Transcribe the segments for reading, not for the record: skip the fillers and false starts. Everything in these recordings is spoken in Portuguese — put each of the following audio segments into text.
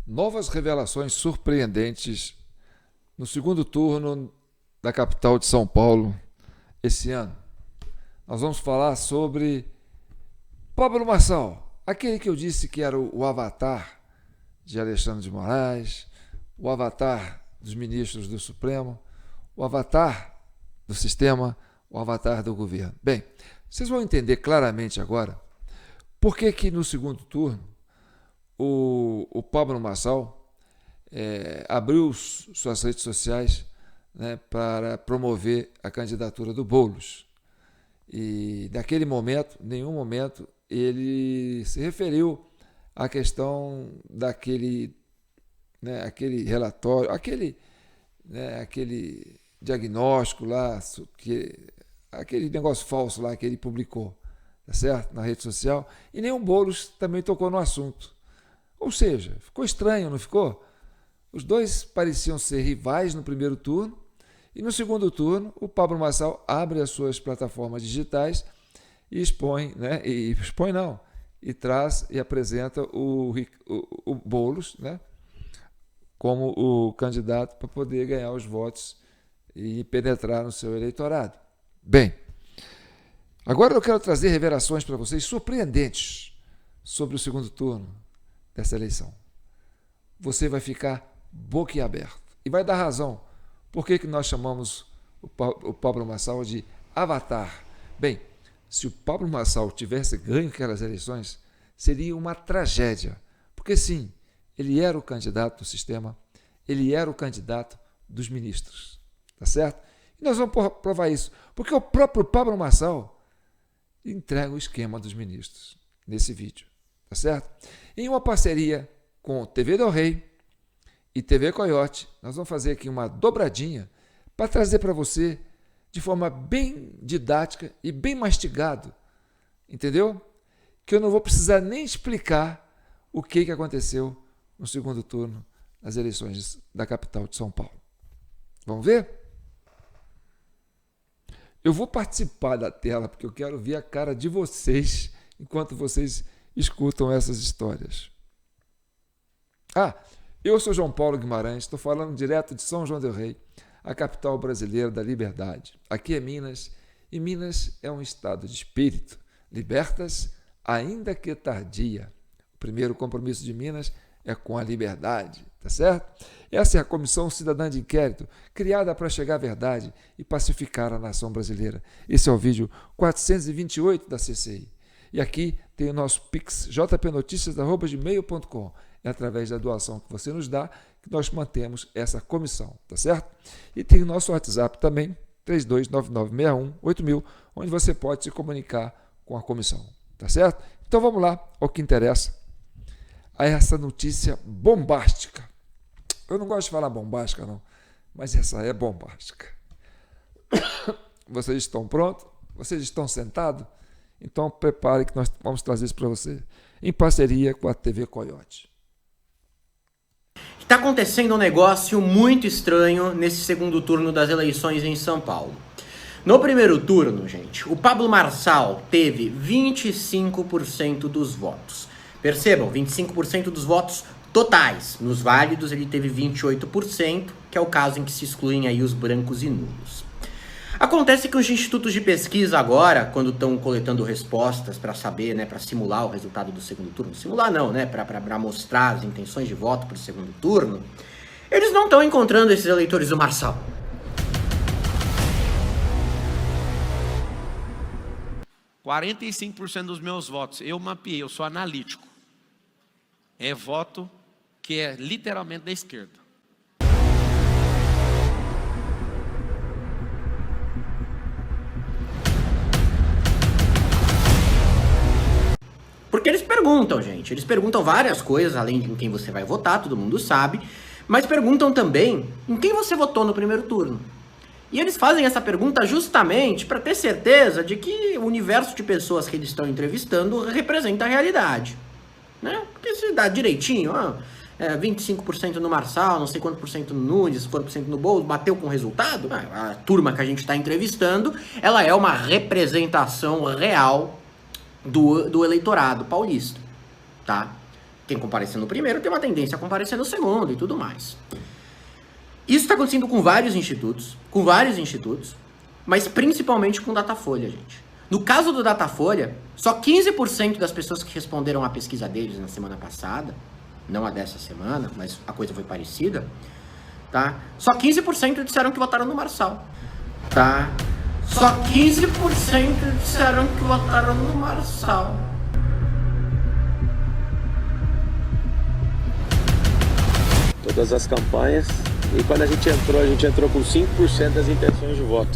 Novas revelações surpreendentes no segundo turno da capital de São Paulo esse ano. Nós vamos falar sobre Pablo Marçal, aquele que eu disse que era o avatar de Alexandre de Moraes, o avatar dos ministros do Supremo, o avatar do sistema, o avatar do governo. Bem, vocês vão entender claramente agora por que no segundo turno o Pablo Marçal abriu suas redes sociais, né, para promover a candidatura do Boulos. E naquele momento, em nenhum momento, ele se referiu à questão daquele, né, aquele relatório, aquele diagnóstico lá, aquele negócio falso lá que ele publicou, tá certo? Na rede social. E nem o Boulos também tocou no assunto. Ou seja, ficou estranho, não ficou? Os dois pareciam ser rivais no primeiro turno, e no segundo turno o Pablo Marçal abre as suas plataformas digitais e expõe, né? E traz e apresenta o Boulos, né, como o candidato para poder ganhar os votos e penetrar no seu eleitorado. Bem, agora eu quero trazer revelações para vocês surpreendentes sobre o segundo turno dessa eleição. Você vai ficar boquiaberto e vai dar razão por que nós chamamos o Pablo Marçal de avatar. Bem, se o Pablo Marçal tivesse ganho aquelas eleições, seria uma tragédia, porque sim, ele era o candidato do sistema, ele era o candidato dos ministros, tá certo? E nós vamos provar isso, porque o próprio Pablo Marçal entrega o esquema dos ministros nesse vídeo, tá certo? Em uma parceria com TV Del Rey e TV Coyote, nós vamos fazer aqui uma dobradinha para trazer para você de forma bem didática e bem mastigado, entendeu? Que eu não vou precisar nem explicar o que aconteceu no segundo turno das eleições da capital de São Paulo. Vamos ver? Eu vou participar da tela porque eu quero ver a cara de vocês enquanto vocês escutam essas histórias. Eu sou João Paulo Guimarães, estou falando direto de São João del Rei, a capital brasileira da liberdade. Aqui é Minas, e Minas é um estado de espírito. Libertas, ainda que tardia. O primeiro compromisso de Minas é com a liberdade, tá certo? Essa é a Comissão Cidadã de Inquérito, criada para chegar à verdade e pacificar a nação brasileira. Esse é o vídeo 428 da CCI. E aqui tem o nosso Pix, jpnoticias@gmail.com. É através da doação que você nos dá que nós mantemos essa comissão, tá certo? E tem o nosso WhatsApp também, 3299618000, onde você pode se comunicar com a comissão, tá certo? Então vamos lá ao que interessa, a essa notícia bombástica. Eu não gosto de falar bombástica não, mas essa é bombástica. Vocês estão prontos? Vocês estão sentados? Então prepare que nós vamos trazer isso para você, em parceria com a TV Coyote. Está acontecendo um negócio muito estranho nesse segundo turno das eleições em São Paulo. No primeiro turno, gente, o Pablo Marçal teve 25% dos votos. Percebam, 25% dos votos totais. Nos válidos ele teve 28%, que é o caso em que se excluem aí os brancos e nulos. Acontece que os institutos de pesquisa agora, quando estão coletando respostas para saber, né, para simular o resultado do segundo turno, simular não, né, para mostrar as intenções de voto para o segundo turno, eles não estão encontrando esses eleitores do Marçal. – 45% dos meus votos, eu mapeei, eu sou analítico. É voto que é literalmente da esquerda. Porque eles perguntam, gente. Eles perguntam várias coisas, além de em quem você vai votar, todo mundo sabe. Mas perguntam também em quem você votou no primeiro turno. E eles fazem essa pergunta justamente para ter certeza de que o universo de pessoas que eles estão entrevistando representa a realidade, né? Porque se dá direitinho, 25% no Marçal, não sei quanto por cento no Nunes, quanto por cento no Boulos, bateu com o resultado, a turma que a gente está entrevistando, ela é uma representação real do eleitorado paulista, tá? Quem comparecer no primeiro tem uma tendência a comparecer no segundo e tudo mais. Isso está acontecendo com vários institutos, mas principalmente com o Datafolha, gente. No caso do Datafolha, só 15% das pessoas que responderam à pesquisa deles na semana passada, não a dessa semana, mas a coisa foi parecida, tá? Só 15% disseram que votaram no Marçal, tá? Só 15% disseram que votaram no Marçal. Todas as campanhas. E quando a gente entrou com 5% das intenções de voto.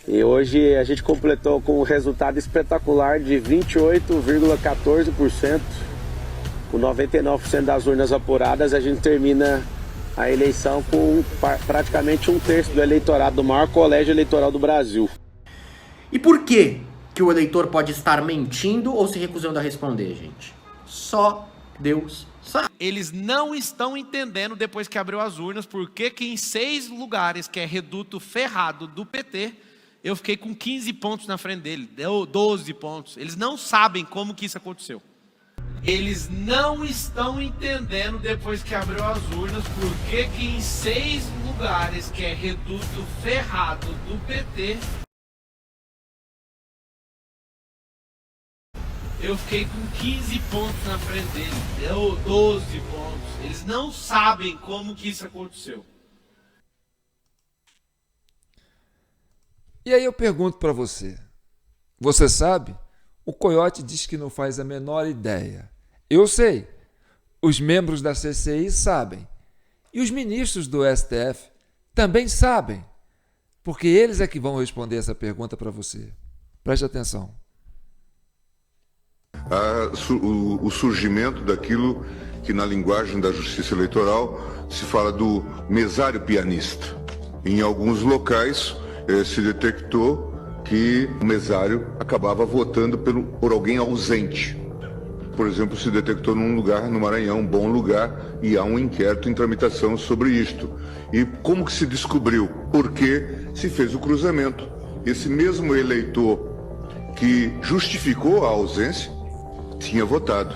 E hoje a gente completou com um resultado espetacular de 28,14%. Com 99% das urnas apuradas, a gente termina a eleição com praticamente 1/3 do eleitorado do maior colégio eleitoral do Brasil. E por que o eleitor pode estar mentindo ou se recusando a responder, gente? Só Deus sabe. Eles não estão entendendo, depois que abriu as urnas, por que em 6 lugares, que é reduto ferrado do PT, eu fiquei com 15 pontos na frente dele, deu 12 pontos. Eles não sabem como que isso aconteceu. Eles não estão entendendo, depois que abriu as urnas, por que em 6 lugares, que é reduto ferrado do PT, eu fiquei com 15 pontos na frente dele, deu 12 pontos. Eles não sabem como que isso aconteceu. E aí eu pergunto para você, você sabe? O Coyote diz que não faz a menor ideia. Eu sei, os membros da CCI sabem, e os ministros do STF também sabem, porque eles é que vão responder essa pergunta para você. Preste atenção. O surgimento daquilo que na linguagem da justiça eleitoral se fala do mesário pianista. Em alguns locais se detectou que o mesário acabava votando por alguém ausente. Por exemplo, se detectou num lugar, no Maranhão, um bom lugar, e há um inquérito em tramitação sobre isto. E como que se descobriu? Porque se fez o cruzamento. Esse mesmo eleitor que justificou a ausência tinha votado.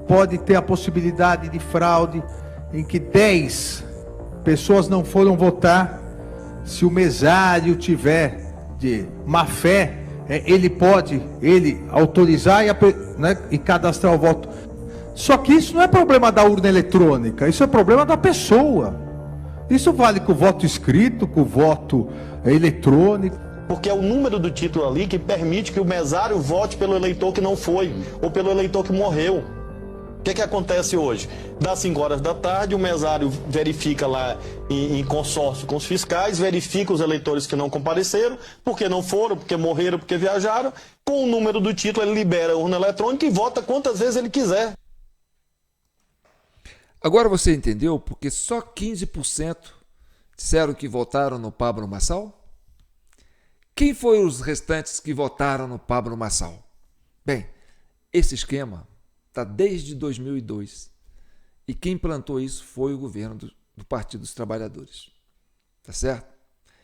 Pode ter a possibilidade de fraude em que 10 pessoas não foram votar. Se o mesário tiver de má fé, ele pode autorizar e cadastrar o voto. Só que isso não é problema da urna eletrônica, isso é problema da pessoa. Isso vale com o voto escrito, com o voto eletrônico. Porque é o número do título ali que permite que o mesário vote pelo eleitor que não foi, ou pelo eleitor que morreu. O que acontece hoje? Das 5 horas da tarde, o mesário verifica lá em consórcio com os fiscais, verifica os eleitores que não compareceram, porque não foram, porque morreram, porque viajaram. Com o número do título, ele libera a urna eletrônica e vota quantas vezes ele quiser. Agora você entendeu porque só 15% disseram que votaram no Pablo Marçal? Quem foram os restantes que votaram no Pablo Marçal? Bem, esse esquema está desde 2002 e quem implantou isso foi o governo do Partido dos Trabalhadores. Tá certo?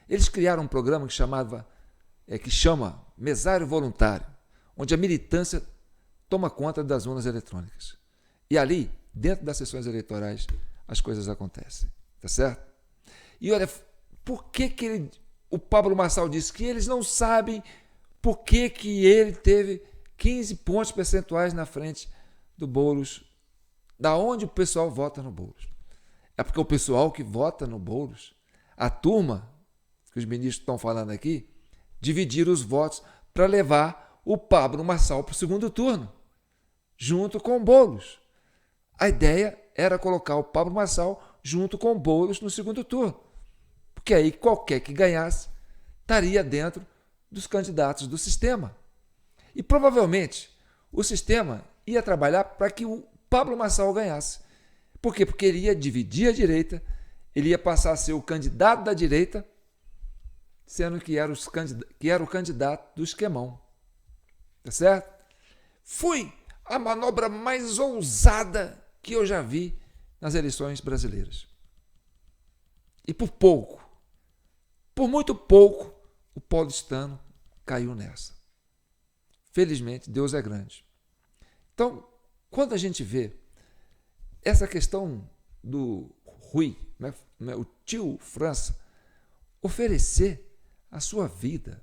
Eles criaram um programa que chama Mesário Voluntário, onde a militância toma conta das urnas eletrônicas. E ali, dentro das sessões eleitorais, as coisas acontecem. Tá certo? E olha, por que o Pablo Marçal disse que eles não sabem por que ele teve 15 pontos percentuais na frente do Boulos, da onde o pessoal vota no Boulos. É porque o pessoal que vota no Boulos, a turma que os ministros estão falando aqui, dividiram os votos para levar o Pablo Marçal para o segundo turno, junto com o Boulos. A ideia era colocar o Pablo Marçal junto com o Boulos no segundo turno, porque aí qualquer que ganhasse estaria dentro dos candidatos do sistema. E provavelmente o sistema ia trabalhar para que o Pablo Marçal ganhasse. Por quê? Porque ele ia dividir a direita, ele ia passar a ser o candidato da direita, sendo que era o candidato do esquemão. Tá certo? Foi a manobra mais ousada que eu já vi nas eleições brasileiras. E por muito pouco, o paulistano caiu nessa. Felizmente, Deus é grande. Então, quando a gente vê essa questão do Rui, né, o tio França, oferecer a sua vida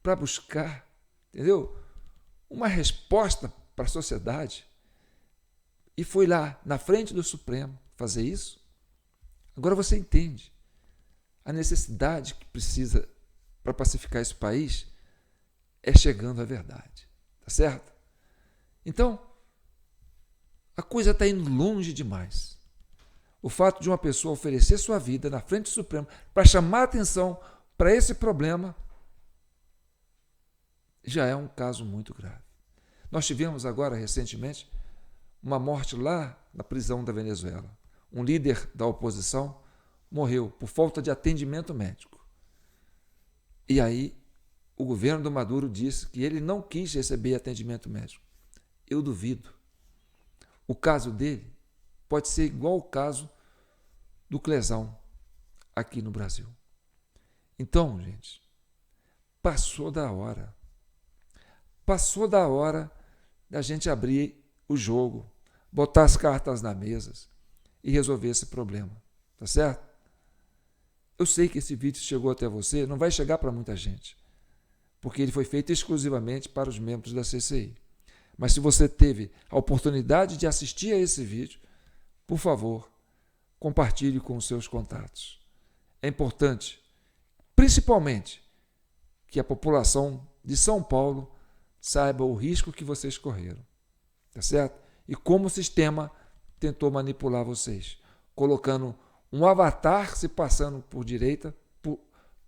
para buscar, entendeu? Uma resposta para a sociedade, e foi lá na frente do Supremo fazer isso, agora você entende a necessidade que precisa para pacificar esse país é chegando à verdade, tá certo? Então, a coisa está indo longe demais. O fato de uma pessoa oferecer sua vida na frente do Supremo para chamar atenção para esse problema já é um caso muito grave. Nós tivemos agora, recentemente, uma morte lá na prisão da Venezuela. Um líder da oposição morreu por falta de atendimento médico. E aí, o governo do Maduro disse que ele não quis receber atendimento médico. Eu duvido. O caso dele pode ser igual ao caso do Clesão aqui no Brasil. Então, gente, passou da hora. Passou da hora da gente abrir o jogo, botar as cartas na mesa e resolver esse problema. Tá certo? Eu sei que esse vídeo chegou até você, não vai chegar para muita gente, porque ele foi feito exclusivamente para os membros da CCI. Mas se você teve a oportunidade de assistir a esse vídeo, por favor, compartilhe com os seus contatos. É importante, principalmente, que a população de São Paulo saiba o risco que vocês correram, tá certo? E como o sistema tentou manipular vocês, colocando um avatar se passando por direita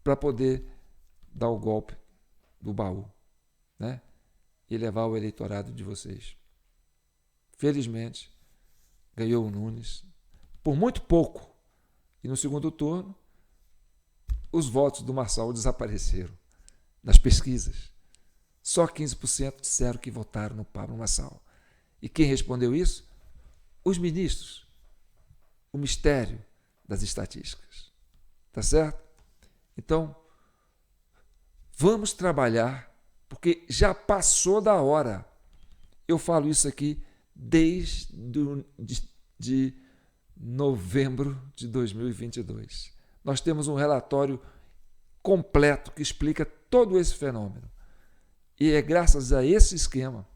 para poder dar o golpe do baú, né? E levar o eleitorado de vocês. Felizmente, ganhou o Nunes por muito pouco. E no segundo turno, os votos do Marçal desapareceram nas pesquisas. Só 15% disseram que votaram no Pablo Marçal. E quem respondeu isso? Os ministros. O mistério das estatísticas. Tá certo? Então, vamos trabalhar, porque já passou da hora. Eu falo isso aqui desde de novembro de 2022. Nós temos um relatório completo que explica todo esse fenômeno. E é graças a esse esquema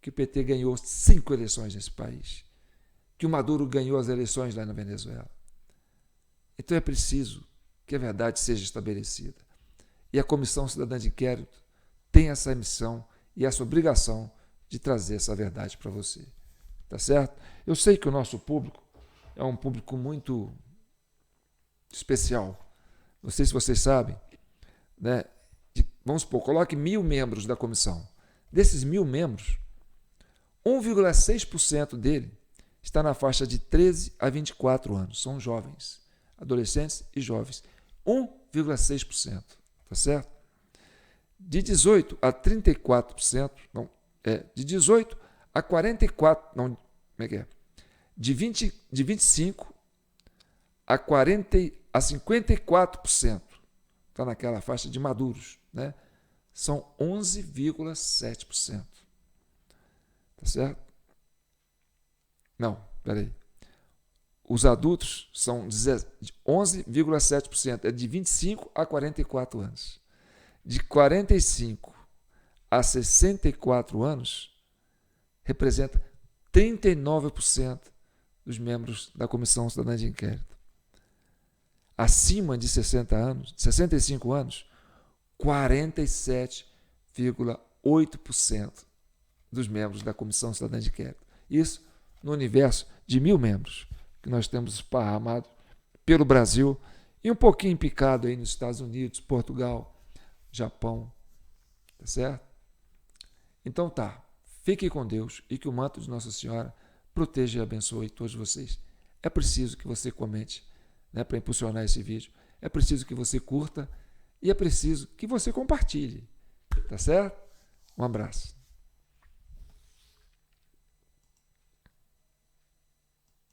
que o PT ganhou 5 eleições nesse país, que o Maduro ganhou as eleições lá na Venezuela. Então é preciso que a verdade seja estabelecida. E a Comissão Cidadã de Inquérito tem essa missão e essa obrigação de trazer essa verdade para você. Tá certo? Eu sei que o nosso público é um público muito especial. Não sei se vocês sabem, né? Vamos supor, coloque 1.000 membros da comissão. Desses 1.000 membros, 1,6% dele está na faixa de 13 a 24 anos. São jovens, adolescentes e jovens. 1,6%. Tá certo? De 18 a 34%, não, de 18 a 44%, não, como é que é? De 25 a 54%, está naquela faixa de maduros, né? São 11,7%. Tá certo? Não, peraí. Os adultos são 11,7%, é de 25 a 44 anos. De 45 a 64 anos, representa 39% dos membros da Comissão Cidadã de Inquérito. Acima de 60 anos, 65 anos, 47,8% dos membros da Comissão Cidadã de Inquérito. Isso no universo de 1.000 membros que nós temos esparramado pelo Brasil e um pouquinho picado aí nos Estados Unidos, Portugal, Japão, tá certo? Então tá, fiquem com Deus e que o manto de Nossa Senhora proteja e abençoe todos vocês. É preciso que você comente, né, para impulsionar esse vídeo, é preciso que você curta e é preciso que você compartilhe, tá certo? Um abraço.